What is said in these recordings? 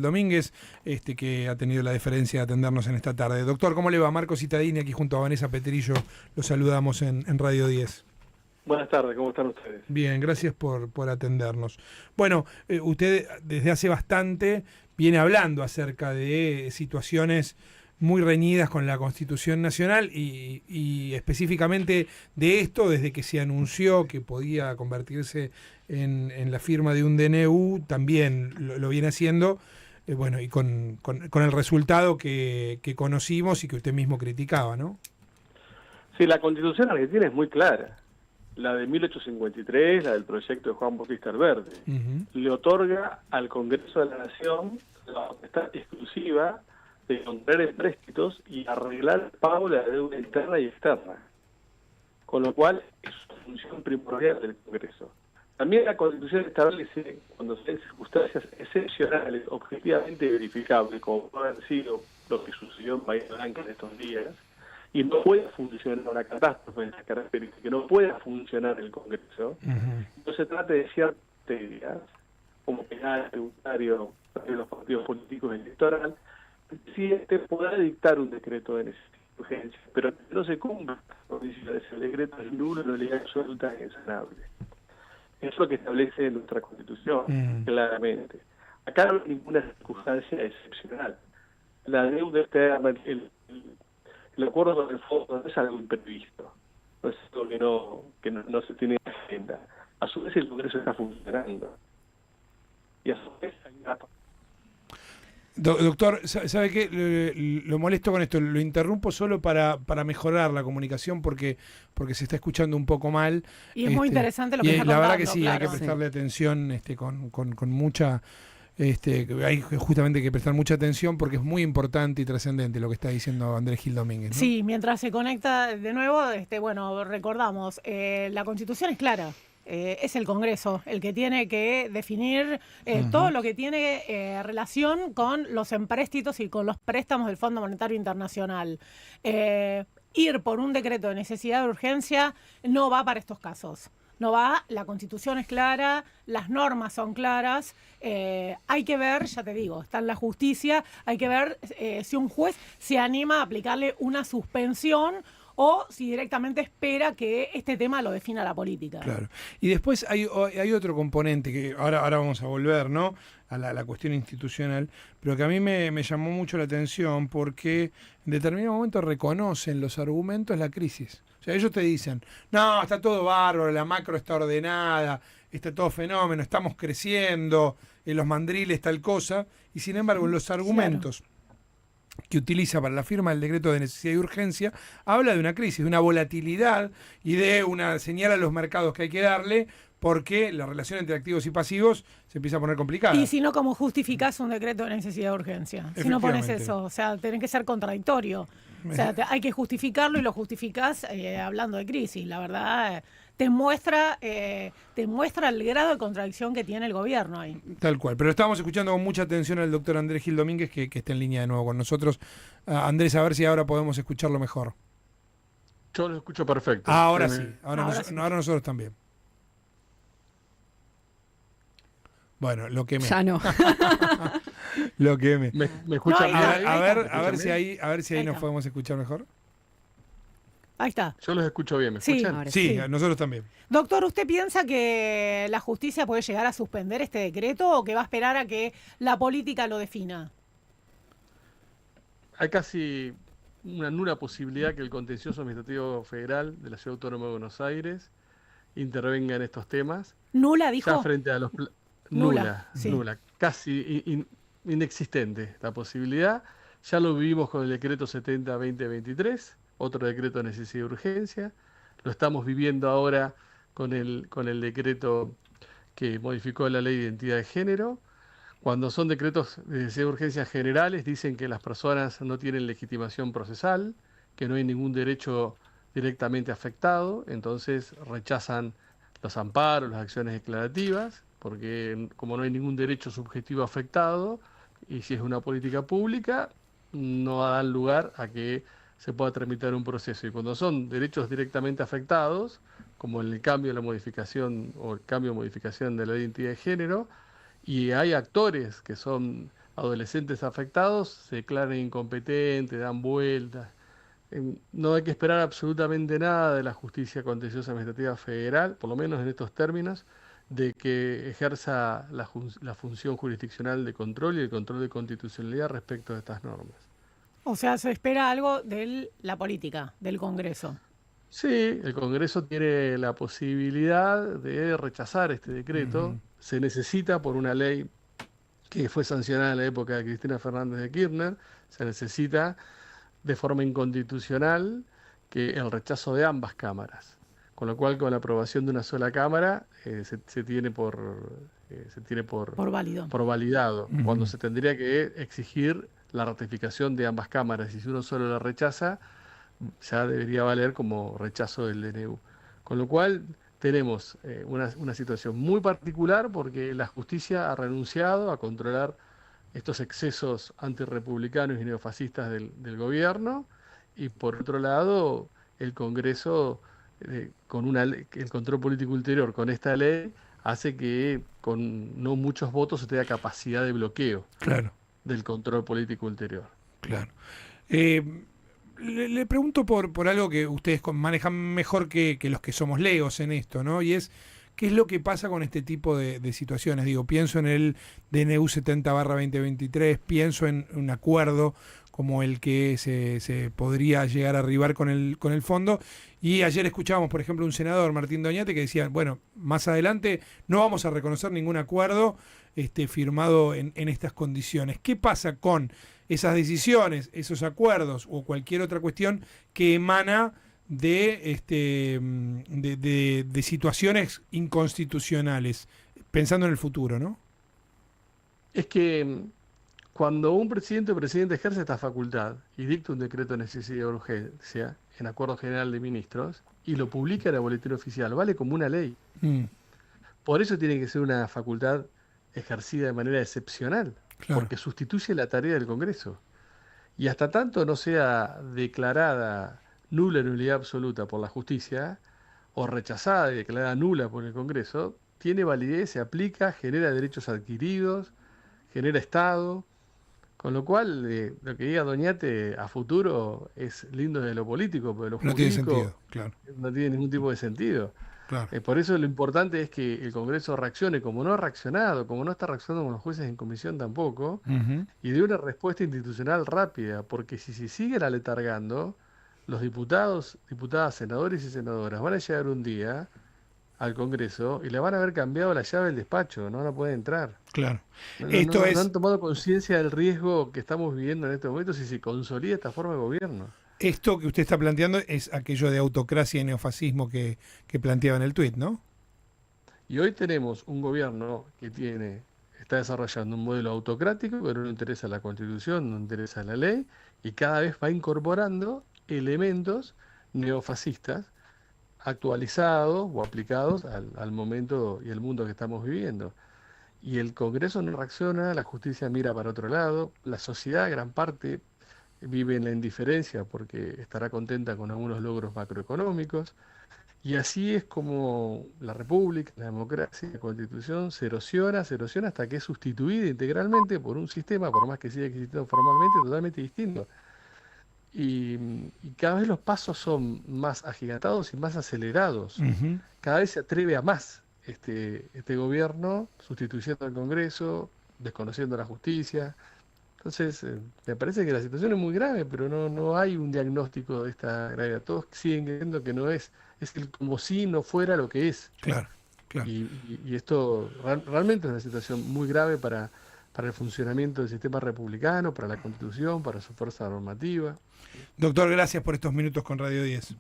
Domínguez, que ha tenido la deferencia de atendernos en esta tarde. Doctor, ¿cómo le va? Marco Cittadini, aquí junto a Vanessa Petrillo, lo saludamos en Radio 10. Buenas tardes, ¿cómo están ustedes? Bien, gracias por atendernos. Bueno, usted desde hace bastante viene hablando acerca de situaciones muy reñidas con la Constitución Nacional y específicamente de esto desde que se anunció que podía convertirse en la firma de un DNU, también lo viene haciendo. Bueno, y con el resultado que conocimos y que usted mismo criticaba, ¿no? Sí, la Constitución argentina es muy clara. La de 1853, la del proyecto de Juan Bautista Alberdi, le otorga al Congreso de la Nación la potestad exclusiva de contraer empréstitos y arreglar el pago de la deuda interna y externa. Con lo cual, es una función primordial del Congreso. También la Constitución establece, cuando se den circunstancias excepcionales, objetivamente verificables, como puede haber sido lo que sucedió en Bahía Blanca en estos días, y no puede funcionar una catástrofe de estas características, que no pueda funcionar el Congreso, no se trata de ciertas materias, como penal, tributario, de los partidos políticos electoral, si podrá dictar un decreto de necesidad de urgencia, pero que no se cumpla las condiciones, el decreto es nulo, no legal, absoluta e insanable. Eso es lo que establece nuestra Constitución, claramente. Acá no hay ninguna circunstancia excepcional. La deuda externa, el acuerdo del fondo no es algo imprevisto, no es algo que no se tiene en agenda. A su vez el Congreso está funcionando. Y a su vez hay una... Doctor, ¿sabe qué? Lo molesto con esto, lo interrumpo solo para mejorar la comunicación porque se está escuchando un poco mal. Y es muy interesante lo que está contando. La verdad que sí, claro. hay que prestarle atención con mucha... hay justamente que prestar mucha atención porque es muy importante y trascendente lo que está diciendo Andrés Gil Domínguez, ¿no? Sí, mientras se conecta de nuevo, bueno, recordamos, la Constitución es clara. Es el Congreso el que tiene que definir todo lo que tiene relación con los empréstitos y con los préstamos del Fondo Monetario Internacional. Ir por un decreto de necesidad de urgencia no va para estos casos. No va, la Constitución es clara, las normas son claras, hay que ver, ya te digo, está en la justicia, hay que ver si un juez se anima a aplicarle una suspensión o si directamente espera que este tema lo defina la política. Claro. Y después hay otro componente que ahora vamos a volver, ¿no?, a la cuestión institucional, pero que a mí me llamó mucho la atención porque en determinado momento reconocen los argumentos la crisis. O sea, ellos te dicen, no, está todo bárbaro, la macro está ordenada, está todo fenómeno, estamos creciendo, en los mandriles tal cosa, y sin embargo en los argumentos que utiliza para la firma del decreto de necesidad y urgencia, habla de una crisis, de una volatilidad y de una señal a los mercados que hay que darle porque la relación entre activos y pasivos se empieza a poner complicada. Y si no, ¿cómo justificás un decreto de necesidad de urgencia? Si no pones eso, o sea, tenés que ser contradictorio. O sea, hay que justificarlo y lo justificás hablando de crisis. La verdad, te muestra el grado de contradicción que tiene el gobierno ahí. Tal cual, pero estamos escuchando con mucha atención al doctor Andrés Gil Domínguez, que está en línea de nuevo con nosotros. Andrés, a ver si ahora podemos escucharlo mejor. Yo lo escucho perfecto. Ahora sí, ahora nosotros también. Bueno, lo quemé. Ya no. Lo quemé. ¿Me escuchan bien? A ver si ahí nos podemos escuchar mejor. Ahí está. Yo los escucho bien, ¿me escuchan? Sí, nosotros también. Doctor, ¿usted piensa que la justicia puede llegar a suspender este decreto o que va a esperar a que la política lo defina? Hay casi una nula posibilidad que el Contencioso Administrativo Federal de la Ciudad Autónoma de Buenos Aires intervenga en estos temas. ¿Nula, dijo? Ya frente a los... Nula, casi inexistente la posibilidad. Ya lo vivimos con el decreto 70-2023, otro decreto de necesidad y urgencia. Lo estamos viviendo ahora con el decreto que modificó la ley de identidad de género. Cuando son decretos de necesidad y urgencia generales, dicen que las personas no tienen legitimación procesal, que no hay ningún derecho directamente afectado, entonces rechazan los amparos, las acciones declarativas, porque como no hay ningún derecho subjetivo afectado, y si es una política pública, no dan lugar a que se pueda tramitar un proceso. Y cuando son derechos directamente afectados, como en el cambio de la modificación o el cambio o modificación de la identidad de género, y hay actores que son adolescentes afectados se declaren incompetentes, dan vueltas. No hay que esperar absolutamente nada de la justicia contenciosa administrativa federal, por lo menos en estos términos, de que ejerza la función jurisdiccional de control y el control de constitucionalidad respecto de estas normas. O sea, se espera algo de la política, del Congreso. Sí, el Congreso tiene la posibilidad de rechazar este decreto. Se necesita por una ley que fue sancionada en la época de Cristina Fernández de Kirchner, se necesita de forma inconstitucional que el rechazo de ambas cámaras. Con lo cual, con la aprobación de una sola cámara, se tiene por válido. Por validado, cuando se tendría que exigir la ratificación de ambas cámaras. Y si uno solo la rechaza, ya debería valer como rechazo del DNU. Con lo cual tenemos una situación muy particular porque la justicia ha renunciado a controlar estos excesos antirrepublicanos y neofascistas del gobierno, y por otro lado el Congreso, con el control político ulterior con esta ley, hace que con no muchos votos se tenga capacidad de bloqueo del control político ulterior. Claro. Le pregunto por algo que ustedes manejan mejor que los que somos leos en esto, ¿no? Y es, ¿qué es lo que pasa con este tipo de situaciones? Digo, pienso en el DNU 70/2023, pienso en un acuerdo como el que se podría llegar a arribar con el fondo. Y ayer escuchábamos, por ejemplo, un senador, Martín Doñate, que decía, bueno, más adelante no vamos a reconocer ningún acuerdo firmado en estas condiciones. ¿Qué pasa con esas decisiones, esos acuerdos o cualquier otra cuestión que emana de situaciones inconstitucionales, pensando en el futuro, ¿no? Es que cuando un presidente o presidente ejerce esta facultad y dicta un decreto de necesidad y urgencia en Acuerdo General de Ministros y lo publica en el Boletín Oficial, vale como una ley. Por eso tiene que ser una facultad ejercida de manera excepcional, porque sustituye la tarea del Congreso. Y hasta tanto no sea declarada nula en nulidad absoluta por la justicia, o rechazada y declarada nula por el Congreso, tiene validez, se aplica, genera derechos adquiridos, genera Estado, con lo cual lo que diga Doñate a futuro es lindo de lo político, pero de lo jurídico no tiene sentido, no tiene ningún tipo de sentido. Claro. Por eso lo importante es que el Congreso reaccione, como no ha reaccionado, como no está reaccionando con los jueces en comisión tampoco, y dé una respuesta institucional rápida, porque si se siguen aletargando, los diputados, diputadas, senadores y senadoras van a llegar un día al Congreso y le van a haber cambiado la llave del despacho, no van a poder entrar. Claro. No No han tomado conciencia del riesgo que estamos viviendo en estos momentos si se consolida esta forma de gobierno. Esto que usted está planteando es aquello de autocracia y neofascismo que planteaba en el tuit, ¿no? Y hoy tenemos un gobierno que está desarrollando un modelo autocrático, pero no interesa la Constitución, no interesa la ley, y cada vez va incorporando elementos neofascistas actualizados o aplicados al momento y el mundo que estamos viviendo. Y el Congreso no reacciona, la justicia mira para otro lado, la sociedad, gran parte, vive en la indiferencia porque estará contenta con algunos logros macroeconómicos, y así es como la República, la democracia, la Constitución se erosiona hasta que es sustituida integralmente por un sistema, por más que siga existiendo formalmente, totalmente distinto. Y cada vez los pasos son más agigantados y más acelerados. Cada vez se atreve a más este gobierno, sustituyendo al Congreso, desconociendo la justicia. Entonces, me parece que la situación es muy grave, pero no hay un diagnóstico de esta gravedad. Todos siguen creyendo que no es como si no fuera lo que es. Claro. Y esto realmente es una situación muy grave para el funcionamiento del sistema republicano, para la Constitución, para su fuerza normativa. Doctor, gracias por estos minutos con Radio 10.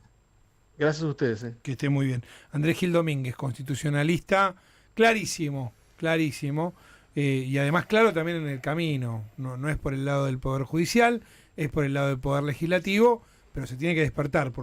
Gracias a ustedes. Que esté muy bien. Andrés Gil Domínguez, constitucionalista, clarísimo. Y además claro también en el camino. No es por el lado del Poder Judicial, es por el lado del Poder Legislativo, pero se tiene que despertar.